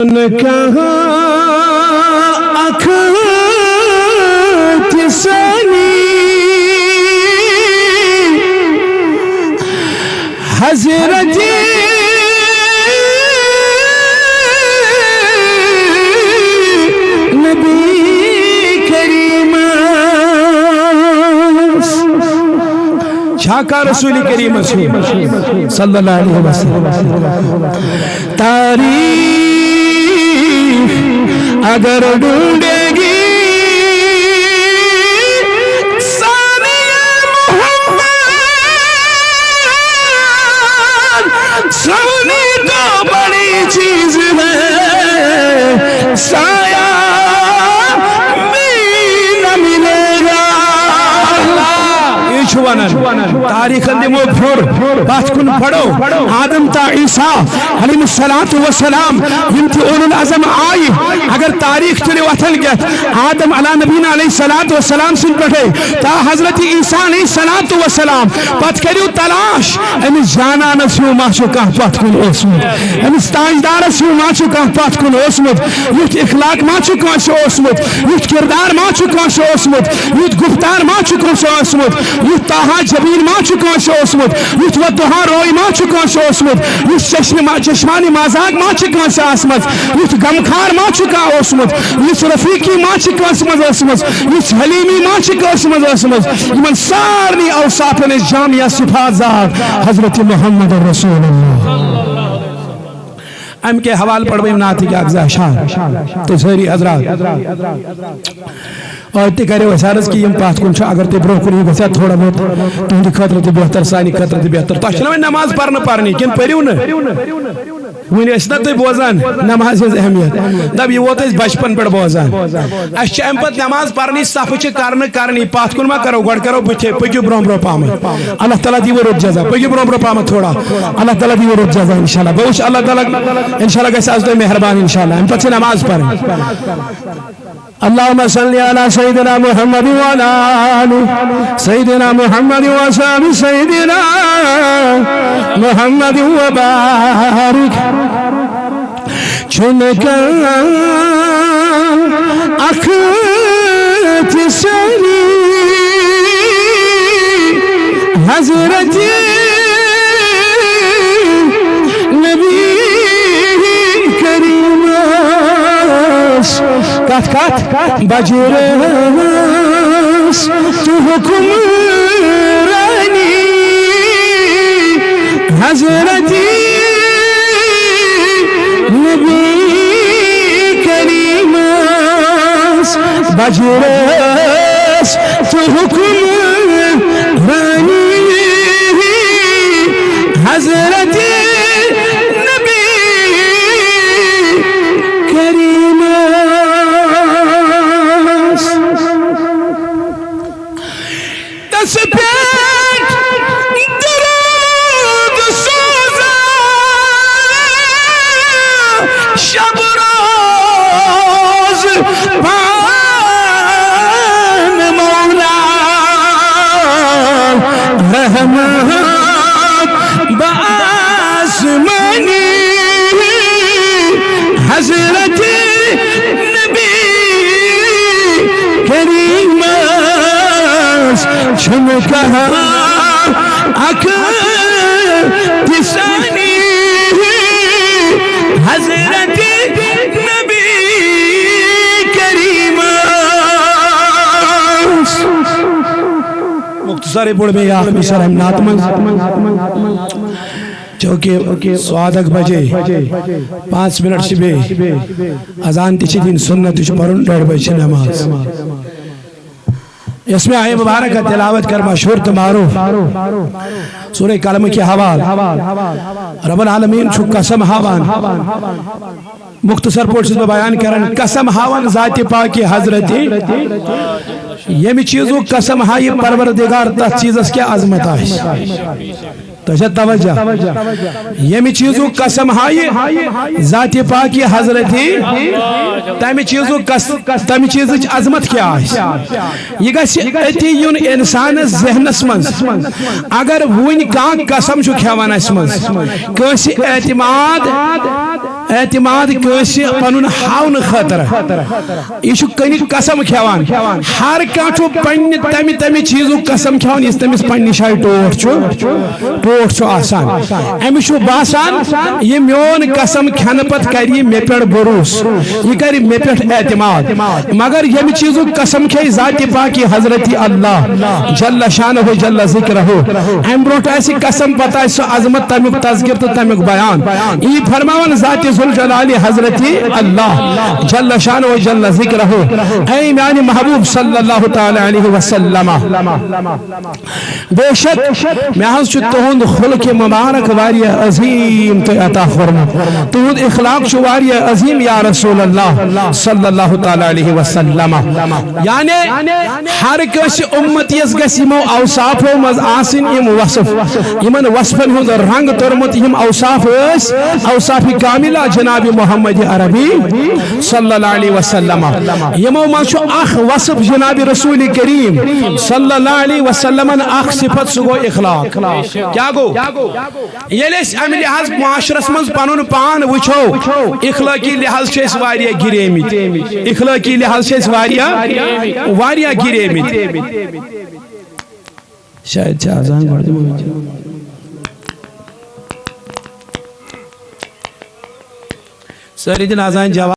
حضرت نبی کریم چھاکا رسول کریم صلی اللہ علیہ وسلم تاریخ اگر ڈھونڈے گی سونی تو بڑی چیز ہے سایہ بھی نہ ملے گا یہ چھوانا تاریخ اندمو پھر بات کن پڑھو آدم تا عیسیٰ علیہ السلام ینتی اول العظم آئی اگر تاریخ تلی وطن گیت آدم علیہ نبینا علیہ السلام سن پڑھے تا حضرت عیسیٰ علیہ السلام پت کریو تلاش امیس جانا نسیو ماشو کا پت کن اسمت امیس تاجدار سیو ماشو کا پت کن اسمت یوت اخلاق ماشو کانشو اسمت یوت کردار ماشو کانشو اسمت یوت گفتار ماشو کانشو اسمت یوت تاہا جبین ماشو کانشو اسمت یوت ودہا روی ماشو کانشو اسمت یوت چشمانی مازاق ماشو کانشو اسمت یوت غمخار ماشو کا اسمت یوت رفیقی ماشو کانشو اسمت یوت حلیمی ماشو کانشو اسمت من سارنی اوصافن جامعہ صفات ذات حضرت محمد رسول اللہ ام کے حوال پڑھ بھئی مناتی کے اگزہ شاہ تو سہری حضرات اور تی کرے ویسارس کی یم پاس کنچا اگر تی برو کنی گسیا تھوڑا بہت تہندی خطرت بہتر سانی خطرت بہتر تو اشنا میں نماز پڑھنی کن پریو نا ونی اسنا تو بوزان نماز ہز اہمیت دب یہ وہ تو بچپن پر بوزان اشچا امپت نماز پڑھنی صفچ کرنی پاس کن ما کرو گوڑ کرو بچے پجو برو پاما اللہ تعالیٰ دیو رب جزا پجو برو پاما تھوڑا اللہ تعالیٰ دیو رب جزا انشاءاللہ بوش اللہ تعالیٰ انشاءاللہ کیسے آج تو مہربان انشاءاللہ امپت سے نماز پڑھیں اللهم صل على سيدنا محمد وعلى آل سيدنا محمد وصحبه سيدنا محمد وبارك چونك اخت سري حضرت نبی کریم کات بجرس تو حکم رانی حضرت نبی کریم بجرس تو حکم رانی حضرت حضرت نبی کریم چمکا اکتسانی حضرت نبی کریم مختصر پڑھ میں آخری سرہم ناتمن چونکہ سوادک بجے 5 منٹ شبے اذان تیچی دین سنت تیچ پرن 1:30 بجے نماز اس میں آئے مبارک تلاوت کر مشہور تو معروف سورہ کلمہ کی حوال رب العالمین چھو قسم حوان مختصر پورسز میں بیان کرن قسم حوان ذات پاکی حضرت یہ چیزوں قسم ہائی پروردگار تا چیزس کیا عظمت آئی تو توجہ یہ چیزوں قسم ہائی ذات پاکی حضرت تمہیں چیز عظمت کیا آئی یہ گھتی یون انسان ذہنس من اگر ون کان قسم چھو کھیوان اس من کسی اعتماد اعتماد کٲنٛسہِ پنُن ہاونہٕ خٲطرٕ یہِ چھُ کنہِ قسم کھٮ۪وان ہر کانٛہہ چھُ پننہِ تمہِ چیٖزُک قسم کھٮ۪وان یُس تٔمِس پننہِ جایہِ ٹوٹھ چھُ آسان أمِس چھُ باسان یہِ میون قسم کھٮ۪نہٕ پتہٕ کرِ یہِ مےٚ پٮ۪ٹھ بروسہٕ یہِ کرِ مےٚ پٮ۪ٹھ اعتماد مگر ییٚمہِ چیٖزُک قسم کھیٚیہِ ذاتِ پاکی حضرت اللہ جل شانہ جل ذکرہ امہِ برونٛٹھ آسہِ قسم پتہٕ آسہِ سُہ عظمت تمیُک تذکر تہٕ تمیُک بیان یی فرماوان ذاتِ ذوالجلال حضرت اللہ جل شانہ جل ذکرہ اے میانہِ محبوب صلی اللہ تعالی علیہ وسلم بے شک مےٚ حظ چھُ تُہُنٛد خلق مبارک واریاہ عظیٖم تۄہہِ عطا فرمومُت تُہُنٛد اخلاق چھُ واریاہ عظیٖم یا رسول اللہ صلی اللہ تعالی علیہ وسلم یعنی ہر کٲنٛسہِ اُمتیَس گژھِ یِمو اوصافو منٛز آسٕنۍ یِم وصف یِمن وصفن ہُنٛد رنگ توٚرمُت یِم اوصاف ٲسۍ اوصاف کاملہ جناب محمد عربی صلی اللہ علیہ وسلم یِمو منٛز چھُ اکھ وصف جناب رسول کریم صلی اللہ علیہ وسلمن اکھ صفت سُہ گوٚو اخلاق کیا گوٚو ییٚلہِ أسۍ امہِ لحاظ معاشرس منٛز پنُن پان وٕچھو اخلٲقی لحاظ چھِ أسۍ واریاہ گِریمٕتۍ اخلٲقی لحاظ چھِ أسۍ واریاہ گِریمٕتۍ شاید چھِ آزان گۄڈٕ دِمو سٲری دِن آزان جواب